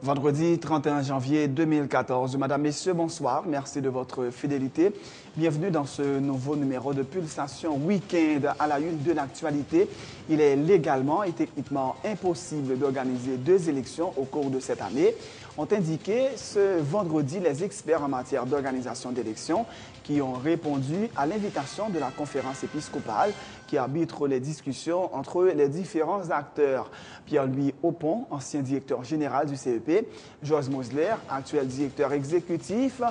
Vendredi 31 janvier 2014. Madame, Messieurs, bonsoir. Merci de votre fidélité. Bienvenue dans ce nouveau numéro de Pulsation Week-end à la une de l'actualité. Il est légalement et techniquement impossible d'organiser deux élections au cours de cette année, ont indiqué ce vendredi les experts en matière d'organisation d'élections qui ont répondu à l'invitation de la conférence épiscopale qui arbitre les discussions entre les différents acteurs. Pierre-Louis Aupon, ancien directeur général du CEP, Georges Mosler, actuel directeur exécutif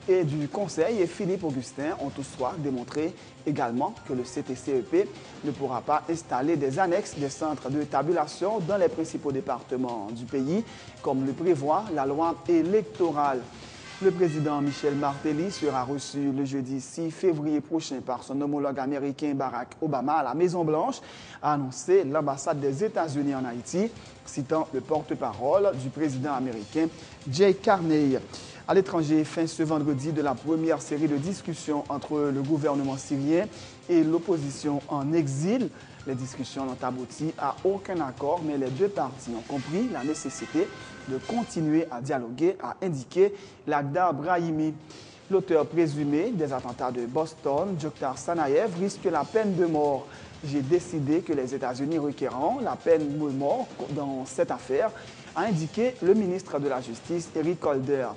et du Conseil, et Philippe Augustin ont tous trois démontré également que le CTCEP ne pourra pas installer des annexes des centres de tabulation dans les principaux départements du pays, comme le prévoit la loi électorale. Le président Michel Martelly sera reçu le jeudi 6 février prochain par son homologue américain Barack Obama à la Maison-Blanche, a annoncé l'ambassade des États-Unis en Haïti, citant le porte-parole du président américain Jay Carney. À l'étranger, fin ce vendredi de la première série de discussions entre le gouvernement syrien et l'opposition en exil. Les discussions n'ont abouti à aucun accord, mais les deux parties ont compris la nécessité de continuer à dialoguer, a indiqué Lagda Brahimi. L'auteur présumé des attentats de Boston, Djokhar Tsarnaev, risque la peine de mort. J'ai décidé que les États-Unis requéreront la peine de mort dans cette affaire, a indiqué le ministre de la Justice, Eric Holder.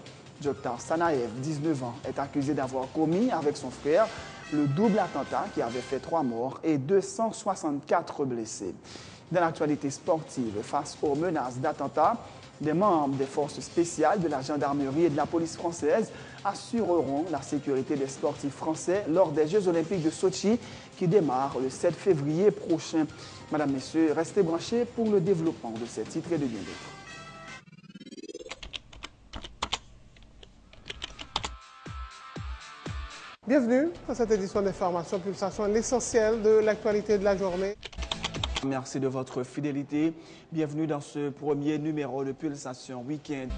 Djokhar Tsarnaev, 19 ans, est accusé d'avoir commis avec son frère le double attentat qui avait fait 3 morts et 264 blessés. Dans l'actualité sportive, face aux menaces d'attentats, des membres des forces spéciales de la gendarmerie et de la police française assureront la sécurité des sportifs français lors des Jeux olympiques de Sochi qui démarrent le 7 février prochain. Madame, Messieurs, restez branchés pour le développement de ces titres et de bien d'autres. Bienvenue dans cette édition d'information Pulsation, l'essentiel de l'actualité de la journée. Merci de votre fidélité. Bienvenue dans ce premier numéro de Pulsation Week-end.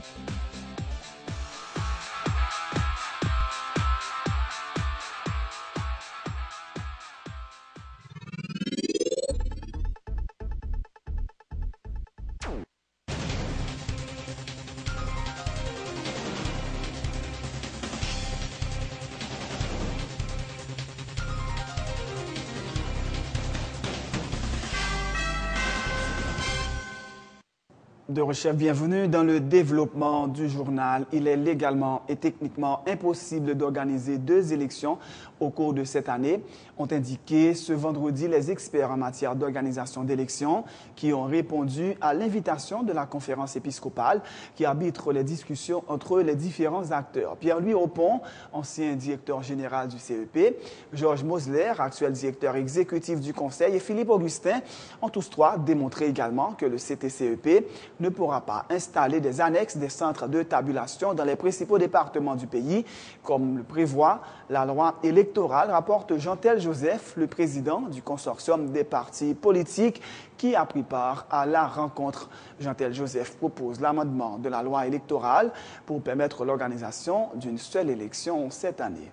De recherche, bienvenue dans le développement du journal. Il est légalement et techniquement impossible d'organiser deux élections au cours de cette année, ont indiqué ce vendredi les experts en matière d'organisation d'élections qui ont répondu à l'invitation de la conférence épiscopale qui arbitre les discussions entre les différents acteurs. Pierre-Louis Aupon, ancien directeur général du CEP, Georges Mosler, actuel directeur exécutif du Conseil, et Philippe Augustin ont tous trois démontré également que le CTCEP ne pourra pas installer des annexes des centres de tabulation dans les principaux départements du pays, comme le prévoit la loi électorale, rapporte Jean-Tel Joseph, le président du consortium des partis politiques qui a pris part à la rencontre. Jean-Tel Joseph propose l'amendement de la loi électorale pour permettre l'organisation d'une seule élection cette année.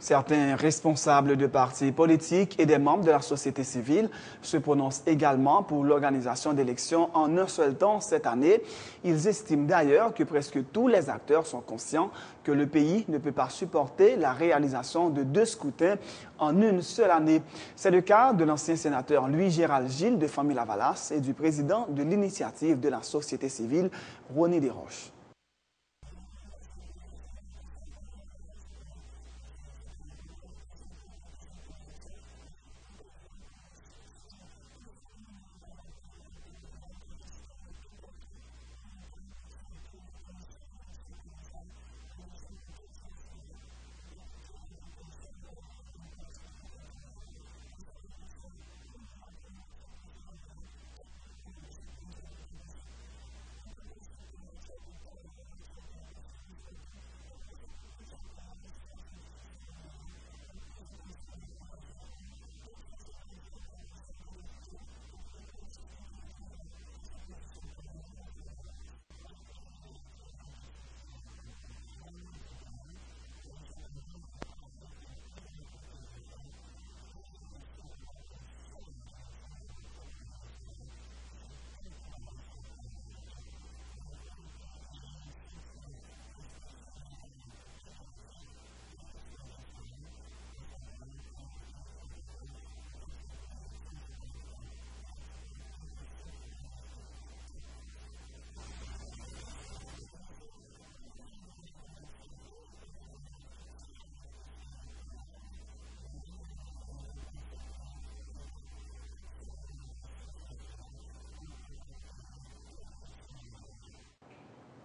Certains responsables de partis politiques et des membres de la société civile se prononcent également pour l'organisation d'élections en un seul temps cette année. Ils estiment d'ailleurs que presque tous les acteurs sont conscients que le pays ne peut pas supporter la réalisation de 2 scrutins en une seule année. C'est le cas de l'ancien sénateur Louis-Gérald Gilles de Famille-Lavalas et du président de l'initiative de la société civile, René Desroches.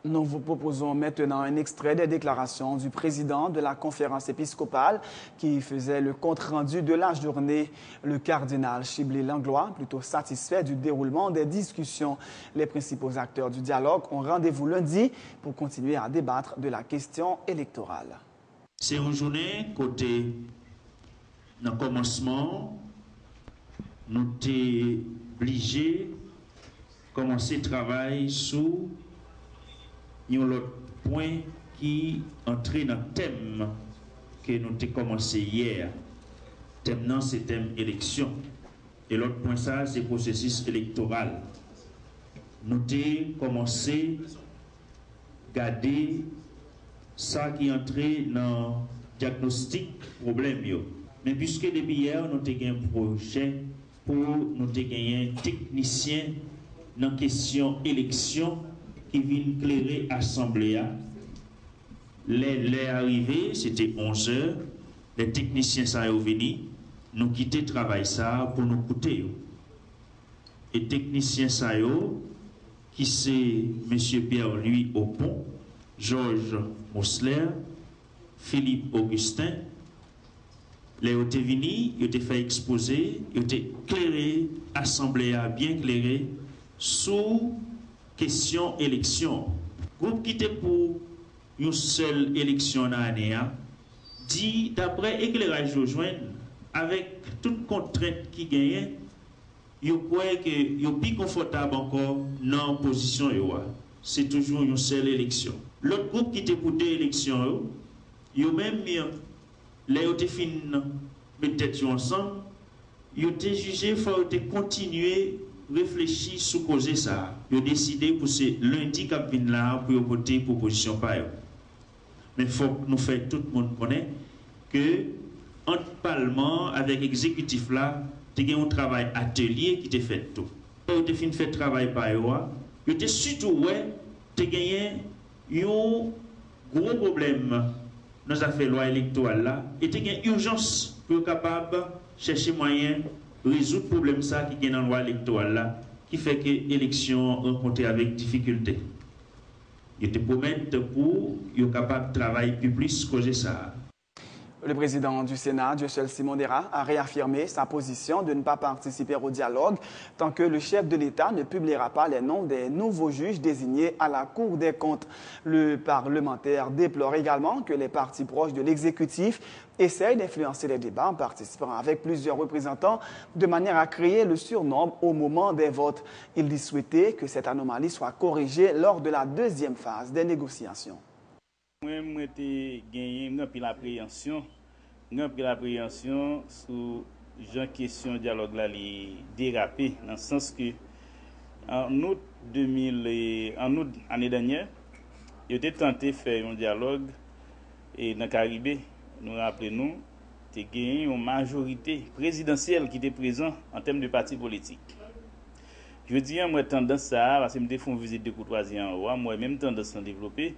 Nous vous proposons maintenant un extrait des déclarations du président de la conférence épiscopale qui faisait le compte-rendu de la journée. Le cardinal Chiblé-Langlois, plutôt satisfait du déroulement des discussions. Les principaux acteurs du dialogue ont rendez-vous lundi pour continuer à débattre de la question électorale. C'est une journée côté, dans le commencement, nous sommes obligés de commencer le travail sur un autre point qui entre dans le thème que nous avons commencé hier. Le thème, non, c'est le thème élection. Et l'autre point, ça, c'est le processus électoral. Nous avons commencé à garder ça qui est entré dans le diagnostic problème. Mais puisque depuis hier, nous avons un projet pour nous gagner un technicien dans la question élection qui vient éclairer l'Assemblée. Les arrivés, c'était 11 h. Les techniciens sont venus, nous quitter le travail ça pour nous écouter. Et techniciens ça qui c'est M. Pierre-Louis Aupont, Georges Mousseler, Philippe Augustin, les ont venus, ils ont fait exposer, ils ont éclairé l'Assemblée bien éclairé sous question élection. Groupe qui était pour une seule élection dans l'année, dit d'après éclairage de joindre, avec toute contrainte qui gagne, il croit que il est plus confortable encore dans la position. C'est toujours une seule élection. L'autre groupe qui était pour 2 élections, ils ont même les ont fini peut-être ensemble, ils ont jugé qu'il faut continuer réfléchir sur causer ça. Ils ont décidé pour ce lundi qui vient là pour voter pour proposition par eux. Mais il faut que nous fassions tout le monde connaître que entre Parlement avec l'exécutif là, il y a un travail atelier qui était fait tout. Ils ont fini fait travail par eux. Ils ont surtout ouais, il y a un gros problème dans les affaires loi électorale là, et il y a une urgence pour être capable de chercher moyen résoudre le problème ça qui est dans la loi électorale là, qui fait que l'élection rencontrée avec difficulté. Il te promettent pour être capable de travailler plus que ça. Le président du Sénat, Dieuseul Simon Dera, a réaffirmé sa position de ne pas participer au dialogue tant que le chef de l'État ne publiera pas les noms des nouveaux juges désignés à la Cour des comptes. Le parlementaire déplore également que les partis proches de l'exécutif essayent d'influencer les débats en participant avec plusieurs représentants de manière à créer le surnombre au moment des votes. Il dit souhaiter que cette anomalie soit corrigée lors de la 2e phase des négociations. Moi, j'ai gagné une appréhension Nous avons pris l'appréhension sur la question dialogue là dérapé dans le sens que en août année dernière, il était tenté de faire un dialogue et dans le Caribé, nous rappelons, il y a gagné une majorité présidentielle qui était présente en termes de partis politiques. Je dis, moi, tendance à, parce que je me fais une visite de courtoisie en haut, moi, même tendance à développer,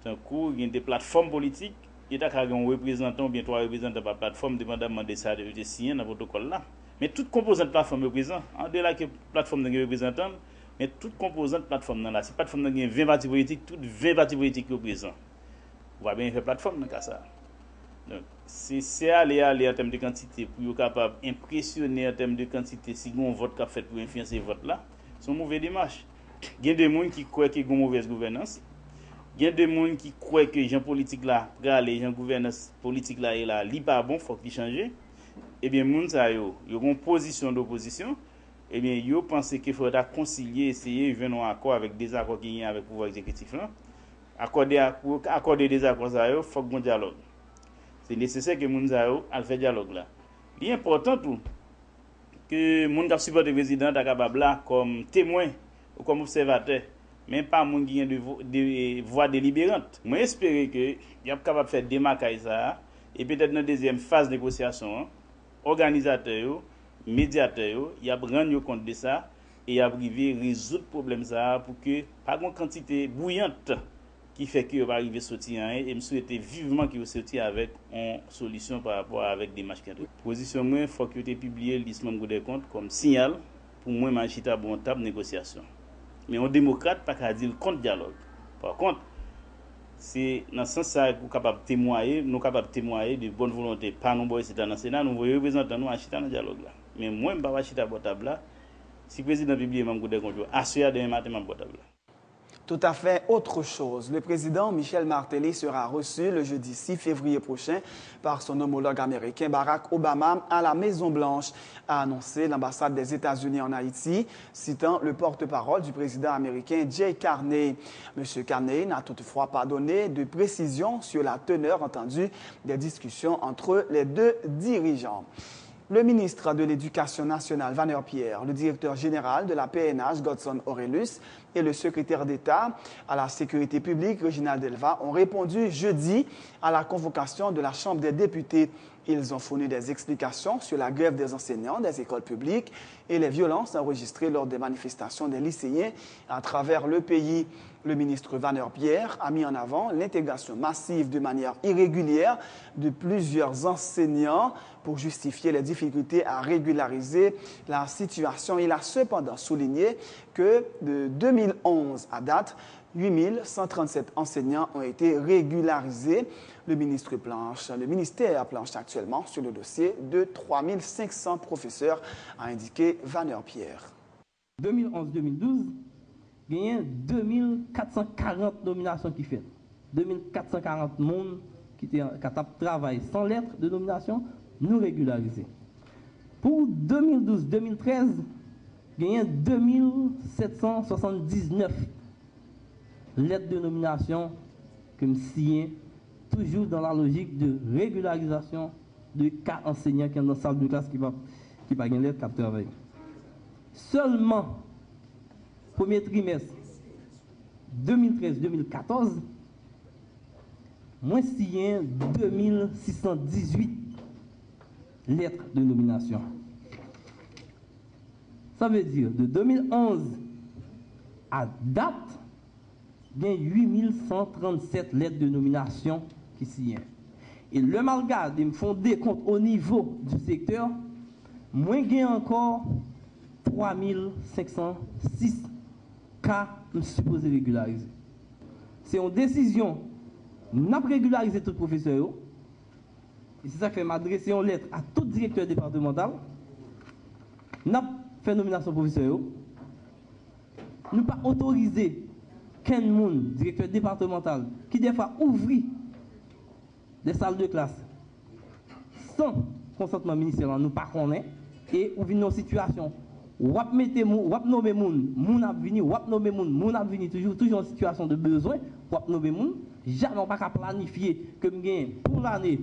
tant qu'il y a des plateformes politiques, il y a un représentant ou bien trois représentants par plateforme, dépendamment de ça, de signer dans le protocole là. Mais toute composante de plateforme est présente. En delà que la plateforme est représentante, mais toute composante de plateforme là. Si la plateforme a 20 partis politiques, toutes 20 partis politiques sont présents. On va bien faire plateforme dans le cas ça. Donc, c'est aller en termes de quantité pour être capable d'impressionner en termes de quantité si on vote qu'a fait pour influencer le vote là. C'est une mauvaise démarche. Il y a des gens qui croient qu'il y a une mauvaise gouvernance. Il y a des gens qui croient que les gens politiques là, les gens gouvernance politique là, il pas bon, il faut qu'il change. Eh bien, les gens ils ont une position d'opposition. Eh bien, ils pensent qu'il faudra concilier, essayer de venir en accord avec des accords qui y a avec le pouvoir exécutif là. Pour accorder des accords, il faut qu'il y ait un dialogue. C'est nécessaire que les gens aient fait dialogue là. Il est important tout que les gens qui supportent le président soient capables là comme témoin ou comme observateur, mais pas les gens qui ont des voix délibérantes. Moi, j'espère que y a capable de faire des marquages ça et peut-être dans la deuxième phase de négociation, organisateurs, médiateurs, y a rendre compte de ça et y a arriver résoudre le problème ça pour que pas une quantité bouillante qui fait que va arriver sortir et me souhaiter vivement qu'il sortir avec une solution par rapport avec des matchs. Position moi faut que tu publié le liste membre des comptes comme signal pour moi machita bon table négociation. Mais un démocrate pas qu'à dire contre dialogue. Par contre, c'est dans ce sens ça pour capable témoigner, nous capable témoigner de bonne volonté pas nous boy c'est dans le Sénat nous représentants nous achita dans dialogue là. Mais moi pas achita bon table là. Si président publié membre des comptes assurer demain matin membre table là. Tout à fait autre chose. Le président Michel Martelly sera reçu le jeudi 6 février prochain par son homologue américain Barack Obama à la Maison-Blanche, a annoncé l'ambassade des États-Unis en Haïti, citant le porte-parole du président américain Jay Carney. M. Carney n'a toutefois pas donné de précision sur la teneur entendue des discussions entre les deux dirigeants. Le ministre de l'Éducation nationale, Vanner Pierre, le directeur général de la PNH, Godson Aurelius, et le secrétaire d'État à la sécurité publique, Reginald Delva, ont répondu jeudi à la convocation de la Chambre des députés. Ils ont fourni des explications sur la grève des enseignants des écoles publiques et les violences enregistrées lors des manifestations des lycéens à travers le pays. Le ministre Vanner Pierre a mis en avant l'intégration massive de manière irrégulière de plusieurs enseignants pour justifier les difficultés à régulariser la situation. Il a cependant souligné que de 2011 à date, 8137 enseignants ont été régularisés. Le ministère planche actuellement sur le dossier de 3500 professeurs, a indiqué Vanner Pierre. 2011-2012, il y a 2440 nominations qui fait. 2440 personnes qui travaillent sans lettre de nomination, nous régularisés. Pour 2012-2013, il y a 2779 lettres de nomination que je signe, toujours dans la logique de régularisation de cas enseignants qui sont dans la salle de classe qui ne pas pas une lettre qui travaillent. Seulement, premier trimestre 2013-2014, moi signé 2618 lettres de nomination. Ça veut dire de 2011 à date, il y a 8137 lettres de nomination qui signent. Et le malgré, ils me font des comptes au niveau du secteur, moi j'ai encore 3506 cas supposés régulariser. C'est une décision, nous avons régularisé tout professeur. Et c'est ça que fait m'adresser une lettre à tout directeur départemental. Nous avons fait nomination professeur. Nous pas autorisé qu'un monde, directeur départemental, qui des fois ouvre des salles de classe sans consentement ministériel, nous pas connaît et ou vient une situation wap mettez wap nommer moun a vini wap nommer moun a vini toujours en situation de besoin wap nommer moun jamais pas qu'à planifier que m'gain pour l'année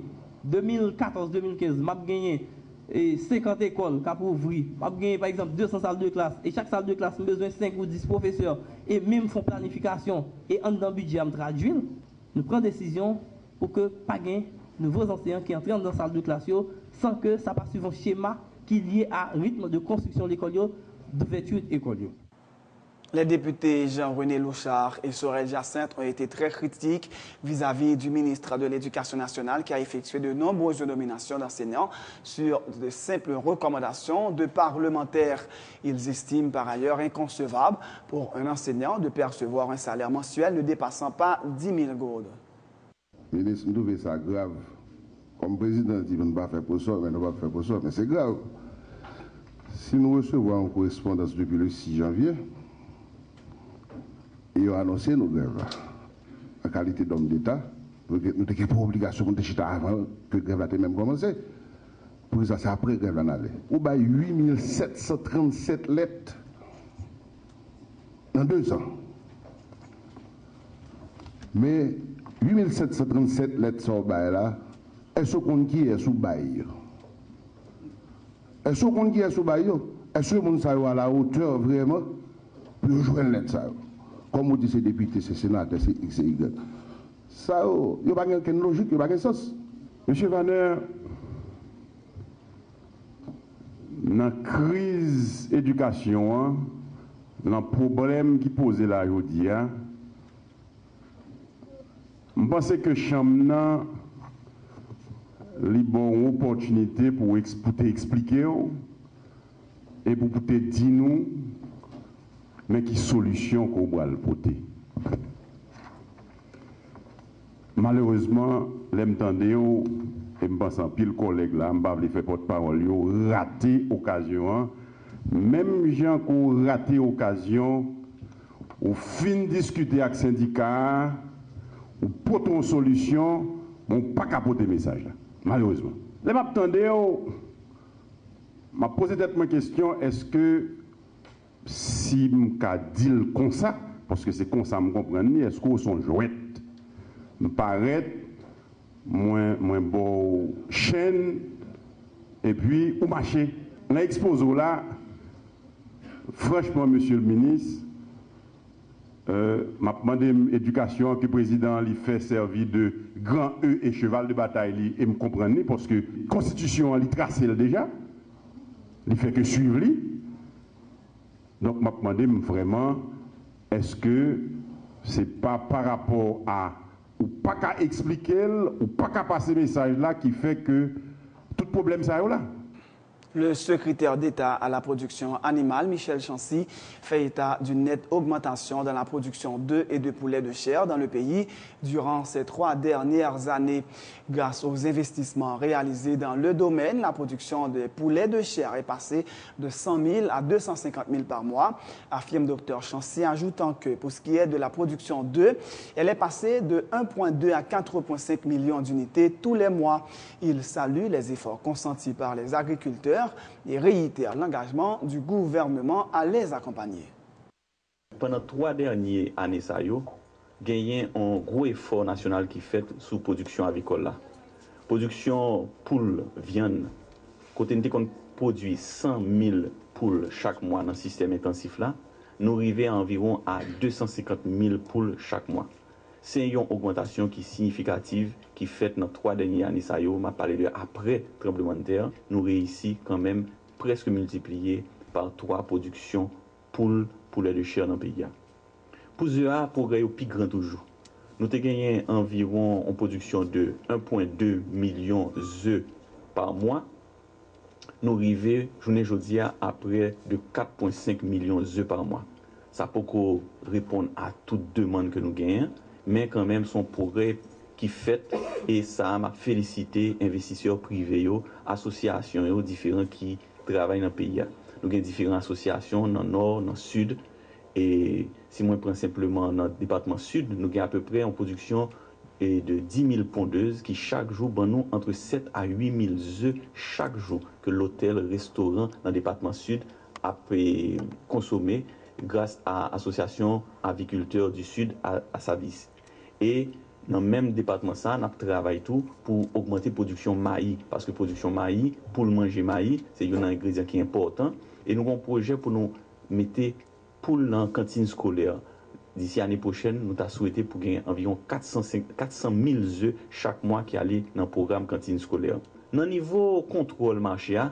2014-2015, m'a gagné 50 écoles qui ont ouvert. M'a gagné par exemple 200 salles de classe. Et chaque salle de classe a besoin de 5 ou 10 professeurs. Et même font planification et en dans le budget à me traduire. Nous prenons décision pour que pas de nouveaux enseignants qui entrent dans la salle de classe sans que ça passe suivant un schéma qui est lié à rythme de construction de l'école, d'ouverture de l'école. Les députés Jean-René Louchard et Sorel Jacinthe ont été très critiques vis-à-vis du ministre de l'Éducation nationale qui a effectué de nombreuses nominations d'enseignants sur de simples recommandations de parlementaires. Ils estiment par ailleurs inconcevable pour un enseignant de percevoir un salaire mensuel ne dépassant pas 10 000 gourdes. Le ministre, nous trouvons ça grave. Comme président, il ne va pas faire pour ça, mais nous ne va pas faire pour ça, mais c'est grave. Si nous recevons une correspondance depuis le 6 janvier, ils ont annoncé nos grèves en qualité d'homme d'État. Nous n'avons pas obligation de chiter avant que la grève a même commencé. Pour ça, c'est après la grève en aller. Ou bien 8737 lettres en 2 ans. Mais 8737 lettres sont là. Est-ce qu'on qui est sous bail? Est-ce qu'on qui est sous bail? Est-ce que nous sommes à la hauteur vraiment pour jouer une lettre? Comme on dit, c'est député, c'est sénateur, c'est X et Y. Ça, il n'y a pas de logique, il n'y a pas de sens. Monsieur Vanner, dans la crise éducation, dans le problème qui pose là aujourd'hui, je pense que Chamna a une bonne opportunité pour expliquer et pour dire nous, mais qui solution qu'on va le porter. Malheureusement, l'entendez et je pense en pile collègue là, je vais faire porte-parole, raté l'occasion. Même gens qui ont raté l'occasion, au fin de discuter avec le syndicat, ou pour une solution, on pas capoter le message là, malheureusement. Là, m'attendez, m'a posé cette question, est-ce que si je dis comme ça, parce que c'est comme ça que je comprends, est-ce qu'on sont jouets? Me paraît moins beau chaîne et puis au marché. L'exposé là, franchement, monsieur le ministre, m'a demandé l'éducation que le président lui fait servir de grand E et cheval de bataille et me comprendre parce que la constitution lui trace déjà, il fait que suivre lui. Donc m'a demandé vraiment est-ce que c'est pas par rapport à ou pas qu'à expliquer ou pas qu'à passer le message là qui fait que tout problème ça est là. Le secrétaire d'État à la production animale, Michel Chancy, fait état d'une nette augmentation dans la production d'œufs et de poulets de chair dans le pays durant ces 3 dernières années. Grâce aux investissements réalisés dans le domaine, la production de poulets de chair est passée de 100 000 à 250 000 par mois, affirme Dr Chancy, ajoutant que pour ce qui est de la production d'œufs, elle est passée de 1,2 à 4,5 millions d'unités tous les mois. Il salue les efforts consentis par les agriculteurs et réitère l'engagement du gouvernement à les accompagner. Pendant 3 dernières années, il y a un gros effort national qui est fait sous production avicole. Production poule, viande, côté on produit 100 000 poules chaque mois dans le système intensif, là, nous arrivons à environ à 250 000 poules chaque mois. C'est une augmentation qui est significative, qui fait dans 3 dernières années, je m'a parlé de après tremblement de terre, nous réussissons quand même presque multiplier par 3 productions poulet de chair dans le pays. Pour ce progrès au plus grand toujours. Nous avons gagné environ en production de 1,2 million d'œufs par mois. Nous arrivons, journée aujourd'hui, à près de 4,5 millions d'œufs par mois. Ça peut répondre à toute demande que nous gagnons, mais quand même son progrès qui fait et ça m'a félicité investisseurs privés, associations différents qui travaillent dans le pays. Nous avons différentes associations dans le nord, dans le sud. Et si moi je prends simplement dans le département sud, nous avons à peu près en production de 10 000 pondeuses qui chaque jour ben nous entre 7 à 8 000 œufs chaque jour que l'hôtel, restaurant dans le département sud a consommé grâce à l'association aviculteurs du sud à Savis. Et dans le même département, ça, nous travaillons tout pour augmenter la production maïs. Parce que la production maïs, pour le manger maïs, c'est un ingrédient qui est important. Et nous avons un projet pour nous mettre pour la cantine scolaire. D'ici l'année prochaine, nous avons souhaité pour gagner environ 400 000 œufs chaque mois qui allaient dans le programme cantine scolaire. Dans le niveau contrôle marché,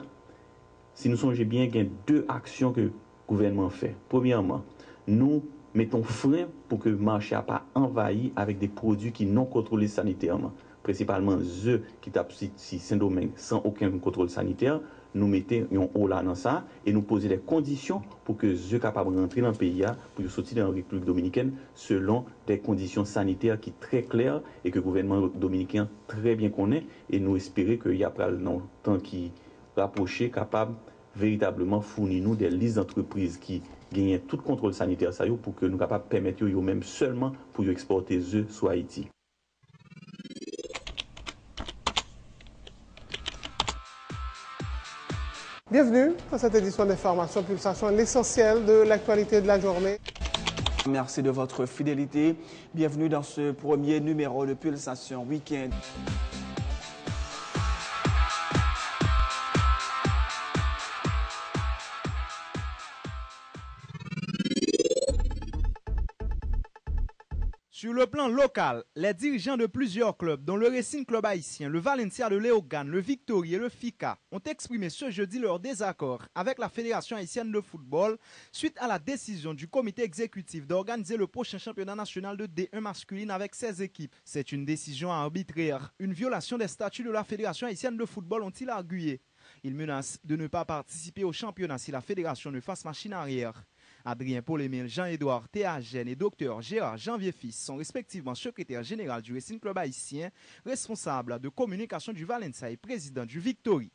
si nous songeons bien, il y a deux actions que le gouvernement fait. Premièrement, nous mettons frein pour que le marché n'a pas envahi avec des produits qui non contrôlés sanitairement. Principalement, œufs qui tapent si Saint-Domingue sans aucun contrôle sanitaire. Nous mettons un haut là dans ça et nous poser des conditions pour que les œufs capables de rentrer dans le pays, pour sortir dans la République dominicaine selon des conditions sanitaires qui sont très claires et que le gouvernement dominicain très bien connaît. Et nous espérons qu'il y a pas dans le temps qui rapproché capable véritablement fournir nous des listes d'entreprises qui gagnent tout contrôle sanitaire ça pour que nous capables de permettre eux même seulement pour exporter les œufs sur Haïti. Bienvenue dans cette édition d'Information Pulsation, l'essentiel de l'actualité de la journée. Merci de votre fidélité. Bienvenue dans ce premier numéro de Pulsation Week-end. Sur le plan local, les dirigeants de plusieurs clubs, dont le Racing Club haïtien, le Valencia de Léogane, le Victory et le FICA, ont exprimé ce jeudi leur désaccord avec la Fédération haïtienne de football suite à la décision du comité exécutif d'organiser le prochain championnat national de D1 masculine avec 16 équipes. C'est une décision arbitraire, une violation des statuts de la Fédération haïtienne de football, ont-ils argué. Ils menacent de ne pas participer au championnat si la fédération ne fasse machine arrière. Adrien Paul-Émile, Jean-Édouard Théagène et Dr Gérard Janvier-Fils sont respectivement secrétaire général du Racing Club haïtien, responsable de communication du Valencia et président du Victory.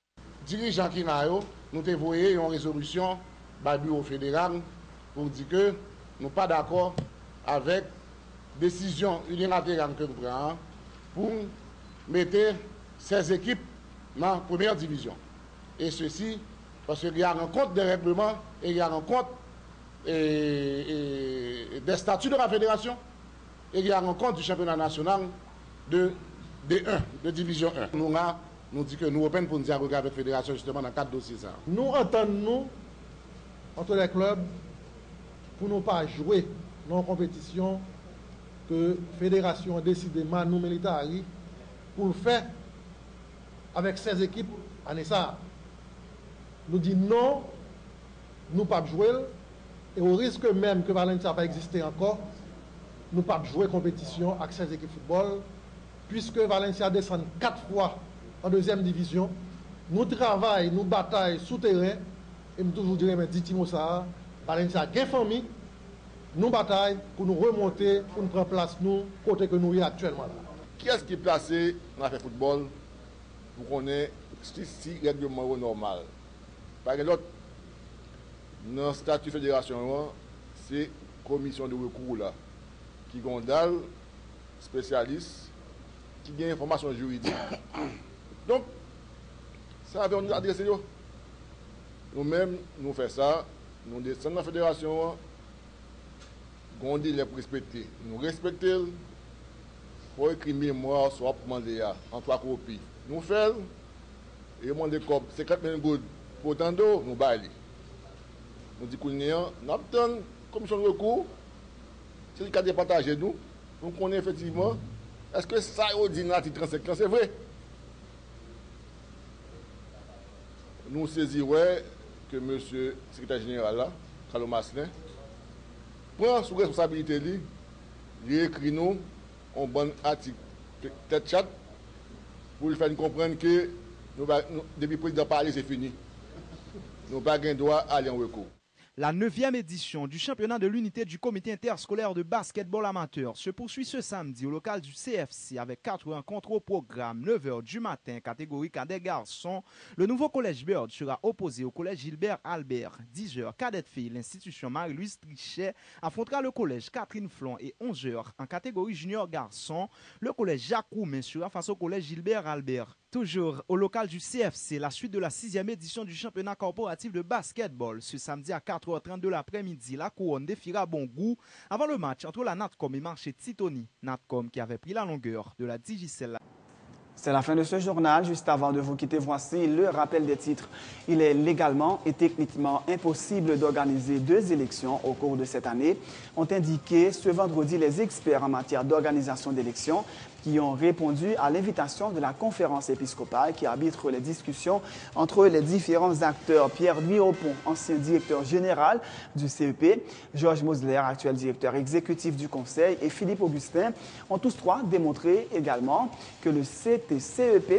Dirigeants qui n'ont nous avons envoyé une résolution par le bureau fédéral pour dire que nous ne sommes pas d'accord avec la décision unilatérale que nous prenons pour mettre ces équipes dans la première division. Et ceci parce qu'il y a un compte des règlements et il y a un compte des statuts de la fédération et il y a un compte du championnat national de D1, de division 1. Nous disons que nous sommes pour nous dialoguer avec la fédération justement dans 4 dossiers. Nous entendons entre les clubs pour ne pas jouer dans la compétition que la fédération a décidé Manu Militari pour le faire avec 16 équipes à Nessa. Nous disons non, nous ne pouvons pas jouer. Et au risque même que Valencia n'a pas existé encore, nous ne pouvons pas jouer compétition avec 16 équipes de football, puisque Valencia descend 4 fois en deuxième division. Nous travaillons, nous bataillons sous terrain, et nous toujours dire, mais dites-moi ça, Valencia a une famille, nous bataillons pour nous remonter, pour nous prendre place, nous, côté que nous sommes actuellement là. Qui est-ce qui est placé dans le football pour qu'on ait si règlement normal? Par exemple, dans le statut fédération, c'est la commission de recours là, qui gondale, spécialiste, qui a une information juridique. Donc, ça va nous adresser. Nous-mêmes, nous faisons ça, nous descendons dans la fédération, nous les pour respecter. Nous respectons, il faut écrire mémoire, soit pour demander en 3 copies. Nous faisons, et demander 50 000 gouttes pour tant d'eau, nous baillons. Nous disons qu'on a une commission de recours, c'est le cas de partager nous. Nous connaissons effectivement, est-ce que ça est dit dans l'article 35 ans, c'est vrai? Nous saisissons que M. le secrétaire général, là, Carlo Maslin, prend sous responsabilité, il écrit nous un bon article tête chat pour lui faire comprendre que depuis le président parler, c'est fini. Nous n'avons pas le droit à aller en recours. La 9e édition du championnat de l'unité du comité interscolaire de basketball amateur se poursuit ce samedi au local du CFC avec 4 rencontres au programme. 9h du matin, catégorie cadet garçons. Le nouveau collège Bird sera opposé au collège Gilbert Albert. 10h, cadet filles, l'institution Marie-Louise Trichet affrontera le collège Catherine Flon. Et 11h, en catégorie junior garçon, le collège Jacques Roumain sera face au collège Gilbert Albert. Toujours au local du CFC, la suite de la 6e édition du championnat corporatif de basketball ce samedi à 4h. 4h30 de l'après-midi. La couronne défiera bon goût avant le match entre la Natcom et Marché Titoni. Natcom qui avait pris la longueur de la Digicel. C'est la fin de ce journal. Juste avant de vous quitter, voici le rappel des titres. Il est légalement et techniquement impossible d'organiser 2 élections au cours de cette année, ont indiqué ce vendredi les experts en matière d'organisation d'élections qui ont répondu à l'invitation de la conférence épiscopale qui arbitre les discussions entre les différents acteurs. Pierre-Louis Aupont, ancien directeur général du CEP, Georges Mosler, actuel directeur exécutif du Conseil, et Philippe Augustin ont tous 3 démontré également que le CEP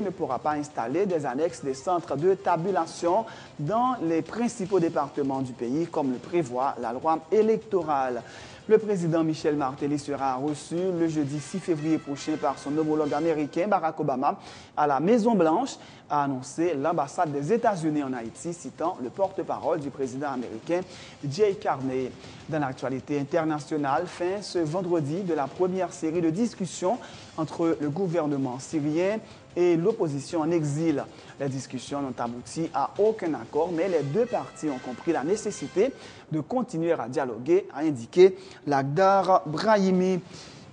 ne pourra pas installer des annexes des centres de tabulation dans les principaux départements du pays, comme le prévoit la loi électorale. Le président Michel Martelly sera reçu le jeudi 6 février prochain par son homologue américain Barack Obama à la Maison-Blanche, a annoncé l'ambassade des États-Unis en Haïti, citant le porte-parole du président américain Jay Carney. Dans l'actualité internationale, fin ce vendredi de la première série de discussions entre le gouvernement syrien et l'opposition en exil. Les discussions n'ont abouti à aucun accord, mais les 2 parties ont compris la nécessité de continuer à dialoguer, a indiqué Lakhdar Brahimi.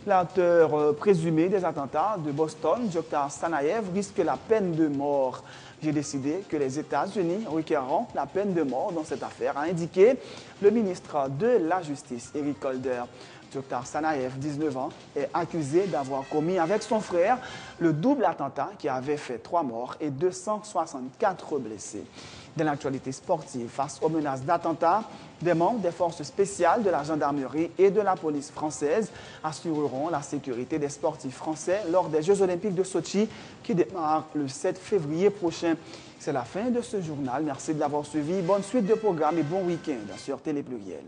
L'auteur présumé des attentats de Boston, Djokhar Tsarnaev, risque la peine de mort. J'ai décidé que les États-Unis requerront la peine de mort dans cette affaire, a indiqué le ministre de la Justice, Eric Holder. Djokhar Tsarnaev, 19 ans, est accusé d'avoir commis avec son frère le double attentat qui avait fait 3 morts et 264 blessés. Dans l'actualité sportive, face aux menaces d'attentats, des membres des forces spéciales de la gendarmerie et de la police française assureront la sécurité des sportifs français lors des Jeux olympiques de Sochi qui démarrent le 7 février prochain. C'est la fin de ce journal. Merci de l'avoir suivi. Bonne suite de programmes et bon week-end sur Télé Pluriel.